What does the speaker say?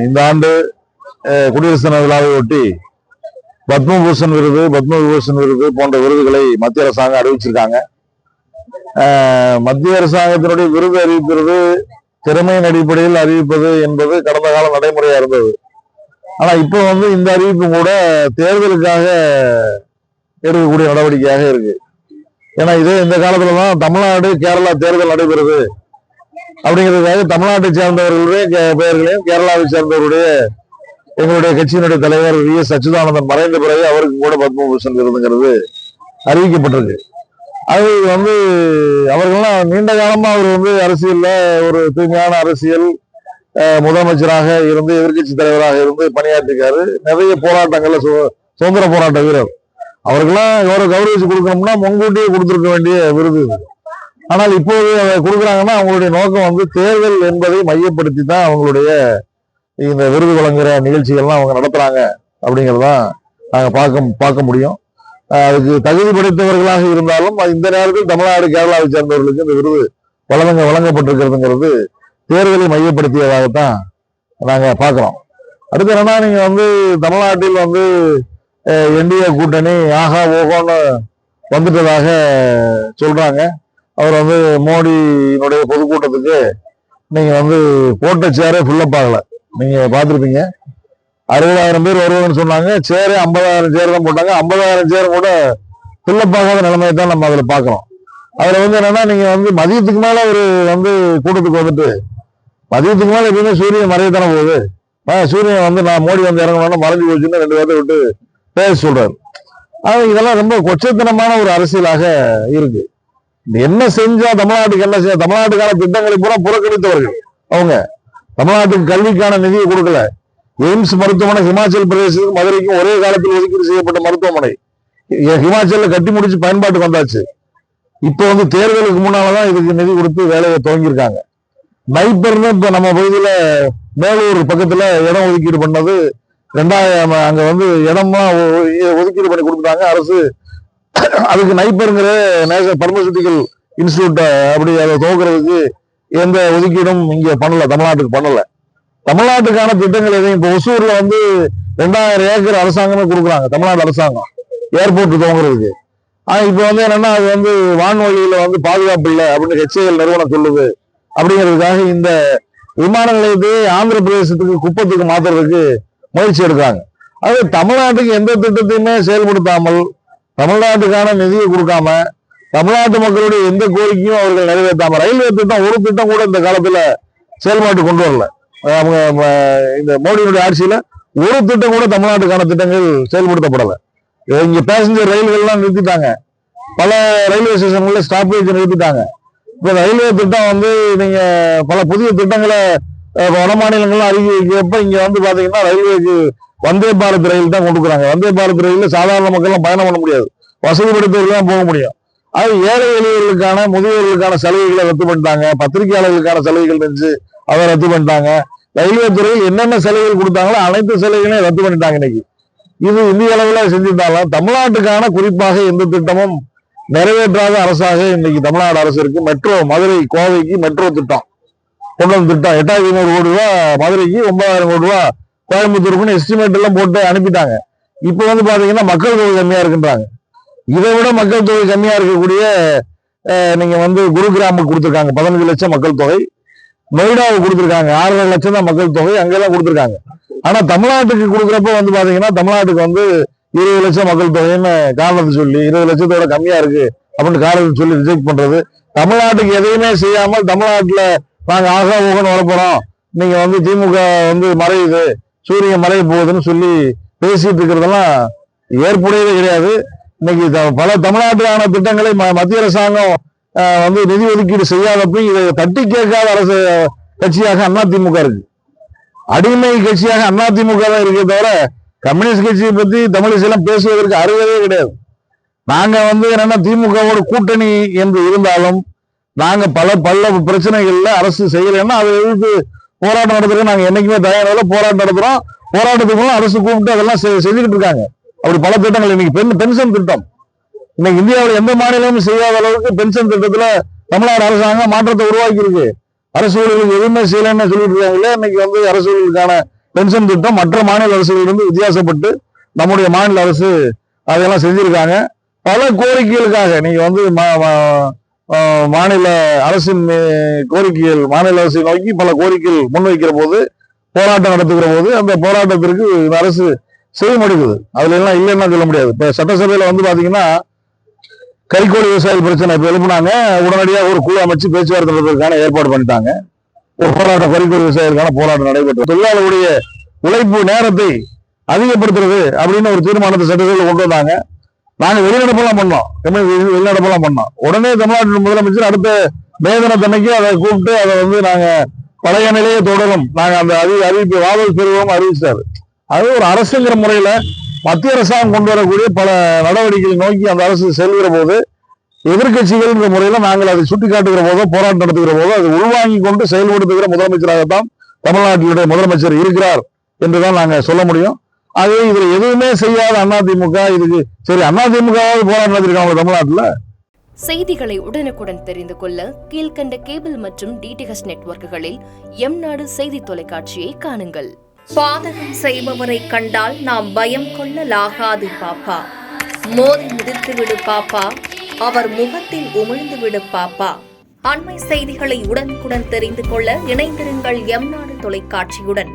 இந்த ஆண்டு குடியரசு தின விழாவை ஒட்டி பத்மபூஷன் விருது போன்ற விருதுகளை மத்திய அரசாங்கம் அறிவிச்சிருக்காங்க. மத்திய அரசாங்கத்தினுடைய விருது அறிவிக்கிறது திறமையின் அடிப்படையில் அறிவிப்பது என்பது கடந்த கால நடைமுறையா இருந்தது. ஆனா இப்போ இந்த அறிவிப்பு கூட தேர்தலுக்காக எடுக்கக்கூடிய நடவடிக்கையாக இருக்கு. ஏன்னா இந்த காலத்துலதான் தமிழ்நாடு கேரளா தேர்தல் நடைபெறுது அப்படிங்கிறதுக்காக தமிழ்நாட்டை சேர்ந்தவர்களுடைய பெயர்களையும் கேரளாவை சேர்ந்தவருடைய எங்களுடைய கட்சியினுடைய தலைவர் VS அச்சுதானந்தன் மறைந்த பிறகு அவருக்கு கூட பத்மபூஷன் விருதுங்கிறது அறிவிக்கப்பட்டிருக்கு. அது அவர்கள்லாம் நீண்ட காலமா அவர் அரசியல்ல ஒரு தூய்மையான அரசியல் முதலமைச்சராக இருந்து எதிர்கட்சி தலைவராக இருந்து பணியாற்றிருக்காரு. நிறைய போராட்டங்கள்ல சுதந்திர போராட்ட வீரர். அவர்கள்லாம் எவ்வளவு கௌரவிச்சு கொடுக்கணும்னா முன்கூட்டியே கொடுத்திருக்க வேண்டிய விருது. ஆனால் இப்போது அதை கொடுக்குறாங்கன்னா அவங்களுடைய நோக்கம் தேர்தல் என்பதை மையப்படுத்தி தான் அவங்களுடைய இந்த விருது வழங்குற நிகழ்ச்சிகள்லாம் அவங்க நடத்துறாங்க அப்படிங்கிறதான் நாங்க பார்க்க முடியும். அதுக்கு தகுதி படைத்தவர்களாக இருந்தாலும் இந்த நேரத்தில் தமிழ்நாடு கேரளாவை சேர்ந்தவர்களுக்கு இந்த விருது வழங்கப்பட்டிருக்கிறதுங்கிறது தேர்தலை மையப்படுத்தியதாகத்தான் நாங்க பார்க்கிறோம். அடுத்து என்னன்னா நீங்க தமிழ்நாட்டில் NDA கூட்டணி ஆகா ஓகோன்னு வந்துட்டதாக சொல்றாங்க. அவர் மோடியினுடைய பொதுக்கூட்டத்துக்கு நீங்க போட்ட சேரே ஃபுல்லப் ஆகல. நீங்க பார்த்துருப்பீங்க, 60,000 பேர் வருவாங்கன்னு சொன்னாங்க. சேரே 50,000 சேர் தான் போட்டாங்க. 50,000 சேர் கூட ஃபுல்லப் ஆகாத நிலைமையை தான் நம்ம அதில் பார்க்கிறோம். அதுல என்னன்னா நீங்க மதியத்துக்கு மேல ஒரு கூட்டத்துக்கு மதியத்துக்கு மேல எப்பயுமே சூரியன் மறையத்தானே போகுது. சூரியன் நான் மோடி இறங்கணும்னா மறைஞ்சு போச்சுன்னு 2 பேர்த்த விட்டு பேச சொல்றாரு. இதெல்லாம் ரொம்ப கொச்சத்தனமான ஒரு அரசியலாக இருக்கு. என்ன செஞ்சா தமிழ்நாட்டுக்கு என்ன செய்ய, தமிழ்நாட்டுக்கான திட்டங்களை பூரா புறக்கணித்தவர்கள் அவங்க. தமிழ்நாட்டுக்கு கல்விக்கான நிதியை கொடுக்கல. எய்ம்ஸ் மருத்துவமனை ஹிமாச்சல் பிரதேசத்துக்கு மதுரைக்கும் ஒரே காலத்தில் ஒதுக்கீடு செய்யப்பட்ட மருத்துவமனை ஹிமாச்சல்ல கட்டி முடிச்சு பயன்பாட்டுக்கு வந்தாச்சு. இப்போ தேர்தலுக்கு முன்னாலதான் இதுக்கு நிதி கொடுத்து வேலையை துவங்கியிருக்காங்க. நைப்பர்னு இப்ப நம்ம பகுதியில மேலூர் பக்கத்துல இடம் ஒதுக்கீடு பண்ணது 2000 அங்க இடம்லாம் ஒதுக்கீடு பண்ணி கொடுத்துட்டாங்க அரசு. அதுக்கு நைப்பருங்கிற நேஷனல் பார்மசூட்டிக்கல் இன்ஸ்டிடியூட் அப்படி அதை துவக்கிறதுக்கு எந்த ஒதுக்கீடும் இங்க பண்ணல, தமிழ்நாட்டுக்கு பண்ணல. தமிழ்நாட்டுக்கான திட்டங்கள் எதையும் இப்போ ஒசூர்ல 2000 ஏக்கர் அரசாங்கமே கொடுக்குறாங்க தமிழ்நாடு அரசாங்கம் ஏர்போர்ட் துவங்குறதுக்கு. இப்போ என்னன்னா அது வான்வழியில பாதுகாப்பு இல்லை அப்படின்னு HAL நிறுவனம் சொல்லுது. அப்படிங்கிறதுக்காக இந்த விமான நிலையத்தை ஆந்திர பிரதேசத்துக்கு குப்பத்துக்கு மாத்துறதுக்கு முயற்சி எடுக்கிறாங்க. அது தமிழ்நாட்டுக்கு எந்த திட்டத்தையுமே செயல்படுத்தாமல், தமிழ்நாட்டுக்கான நிதியை கொடுக்காம, தமிழ்நாட்டு மக்களுடைய எந்த கோரிக்கையும் அவர்கள் நிறைவேற்றாம, ரயில்வே திட்டம் ஒரு திட்டம் கூட இந்த காலத்துல செயல்பாட்டு கொண்டு வரல. அவங்க இந்த மோடியினுடைய ஆட்சியில ஒரு திட்டம் கூட தமிழ்நாட்டுக்கான திட்டங்கள் செயல்படுத்தப்படலை. இங்க பேசஞ்சர் ரயில்கள்லாம் நிறுத்திட்டாங்க. பல ரயில்வே ஸ்டேஷன்ல ஸ்டாப்பேஜ் நிறுத்திட்டாங்க. இப்ப ரயில்வே திட்டம் நீங்க பல புதிய திட்டங்களை வட மாநிலங்கள்லாம் அறிவிக்கப்ப இங்க பாத்தீங்கன்னா ரயில்வேக்கு வந்தே பாரத் ரயில் தான் கொடுக்குறாங்க. வந்தே பாரத் ரயில்ல சாதாரண மக்கள்லாம் பயணம் பண்ண முடியாது, வசதி படைத்தவர்கள் தான் போக முடியும். அது ஏழை எளியவர்களுக்கான முதியவர்களுக்கான சலுகைகளை ரத்து பண்ணிட்டாங்க. பத்திரிகையாளர்களுக்கான சலுகைகள் இருந்துச்சு, அதை ரத்து பண்ணிட்டாங்க. ரயில்வே துறையில் என்னென்ன சலுகைகள் கொடுத்தாங்களோ அனைத்து சலுகைகளையும் ரத்து பண்ணிட்டாங்க. இன்னைக்கு இது இந்திய அளவில் செஞ்சிருந்தாலும் தமிழ்நாட்டுக்கான குறிப்பாக எந்த திட்டமும் நிறைவேற்றாத அரசாக இன்னைக்கு தமிழ்நாடு அரசு இருக்கு. மெட்ரோ மதுரை கோவைக்கு மெட்ரோ திட்டம் கொண்டு வந்த திட்டம் 8500 கோடி ரூபாய் மதுரைக்கு, 9000 கோடி ரூபாய் கோயம்புத்தூருக்குன்னு எஸ்டிமேட் எல்லாம் போட்டு அனுப்பிட்டாங்க. இப்போ பாத்தீங்கன்னா மக்கள் தொகை கம்மியா இருக்குன்றாங்க. இதை விட மக்கள் தொகை கம்மியா இருக்கக்கூடிய நீங்க குருகிராமுக்கு கொடுத்துருக்காங்க 15 லட்சம் மக்கள் தொகை. நொய்டாவுக்கு கொடுத்துருக்காங்க 6.5 லட்சம் தான் மக்கள் தொகை, அங்கெல்லாம் கொடுத்துருக்காங்க. ஆனா தமிழ்நாட்டுக்கு கொடுக்குறப்ப பாத்தீங்கன்னா தமிழ்நாட்டுக்கு 20 லட்சம் மக்கள் தொகைன்னு காரணத்தை சொல்லி 20 லட்சத்தோட கம்மியா இருக்கு அப்படின்னு காரணத்தை சொல்லி ரிஜெக்ட் பண்றது. தமிழ்நாட்டுக்கு எதையுமே செய்யாமல் தமிழ்நாட்டுல நாங்க ஆகா ஊகன்னு வரப்போறோம், நீங்க திமுக மறையுது, சூரியன் மறைய போகுதுன்னு சொல்லி பேசிட்டு இருக்கிறதெல்லாம் ஏற்புடையதே கிடையாது. இன்னைக்கு பல தமிழ்நாட்டுக்கான திட்டங்களை மத்திய அரசாங்கம் நிதி ஒதுக்கீடு செய்யாதப்ப இதை தட்டி கேட்காத அரசு கட்சியாக அதிமுக இருக்கு. அடிமை கட்சியாக அதிமுக தான் இருக்கே தவிர கம்யூனிஸ்ட் கட்சியை பத்தி தமிழிசையெல்லாம் பேசுவதற்கு அருகதே கிடையாது. நாங்க என்னன்னா திமுகவோட கூட்டணி என்று இருந்தாலும் நாங்க பல பிரச்சனைகள்ல அரசு செய்யலைன்னா அதை எதிர்த்து போராட்டம் நடத்துறோம். நாங்க என்னைக்குமே தயாரில போராட்டம் நடத்துறோம். போராட்டத்துக்கு அரசு கூப்பிட்டு அதெல்லாம் செஞ்சுக்கிட்டு இருக்காங்க. அப்படி பல திட்டங்கள் இன்னைக்கு பென்ஷன் திட்டம் இன்னைக்கு இந்தியாவில் எந்த மாநிலமும் செய்யாத அளவுக்கு பென்ஷன் திட்டத்துல தமிழ்நாடு அரசாங்கம் மாற்றத்தை உருவாக்கி இருக்கு. அரசு ஊழியர்களுக்கு எதுவுமே செய்யலன்னு சொல்லிட்டு இருக்காங்களே. இன்னைக்கு அரசு ஊழியர்களுக்கான பென்ஷன் திட்டம் மற்ற மாநில அரசுகளிலிருந்து வித்தியாசப்பட்டு நம்முடைய மாநில அரசு அதெல்லாம் செஞ்சிருக்காங்க. பல கோரிக்கைகளுக்காக நீங்க வந்து மாநில அரசின் கோரிக்கைகள், மாநில அரசை நோக்கி பல கோரிக்கைகள் முன்வைக்கிற போது, போராட்டம் நடத்துகிற போது அந்த போராட்டத்திற்கு அரசு செய்யமடுக்குது. அதுல எல்லாம் இல்லைன்னா சொல்ல முடியாது. இப்ப சட்டசபையில வந்து பாத்தீங்கன்னா கைகோளி விவசாய பிரச்சனை இப்ப எழுப்புனாங்க, உடனடியாக ஒரு குழு அமைச்சு பேச்சுவார்த்தை நடத்துவதற்கான ஏற்பாடு பண்ணிட்டாங்க. ஒரு போராட்டம், கைகோளி விவசாயிகளுக்கான போராட்டம் நடைபெற்றது. தொழிலாளர்களுடைய உழைப்பு நேரத்தை அதிகப்படுத்துறது அப்படின்னு ஒரு தீர்மானத்தை சட்டசபையில் கொண்டு வந்தாங்க. நாங்க வெளிநடப்பெல்லாம் பண்ணோம். உடனே தமிழ்நாட்டின் முதலமைச்சர் அடுத்த மே தினத்தன்னைக்கு அதை கூப்பிட்டு அதை வந்து நாங்க பழைய நிலையை தொடரும், நாங்க அந்த அறிவிப்பை வாபஸ் பெறுவோம் அறிவிச்சாரு. அது ஒரு அரசுங்கிற முறையில மத்திய அரசாங்கம் கொண்டு வரக்கூடிய பல நடவடிக்கைகளை நோக்கி அந்த அரசு செல்கிற போது எதிர்கட்சிகள் என்ற முறையில நாங்கள் அதை சுட்டிக்காட்டுகிற போதோ போராட்டம் நடத்துகிற போதோ அதை உள்வாங்கி கொண்டு செயல்படுத்துகிற முதலமைச்சராகத்தான் தமிழ்நாட்டினுடைய முதலமைச்சர் இருக்கிறார் என்றுதான் நாங்க சொல்ல முடியும். ஆகவே இதுல எதுவுமே செய்யாத அதிமுக இதுக்கு சரி, அதிமுகவாவது போராட்டம் நடத்திருக்காங்க தமிழ்நாட்டுல. செய்திகளை உடனுக்குடன் தெரிந்து கொள்ள கீழ்கண்ட கேபிள் மற்றும் டிடிஎச் நெட்வொர்க்குகளில் எம்நாடு செய்தி தொலைக்காட்சியை காணுங்கள். பாதகம் செய்பவரை கண்டால் நாம் பயம் கொள்ளலாகாது பாப்பா, மோதி மிதித்து விடு பாப்பா, அவர் முகத்தில் உமிழ்ந்து விடு பாப்பா. அண்மை செய்திகளை உடனுக்குடன் தெரிந்து கொள்ள இணைந்திருங்கள் எம்நாடு தொலைக்காட்சியுடன்.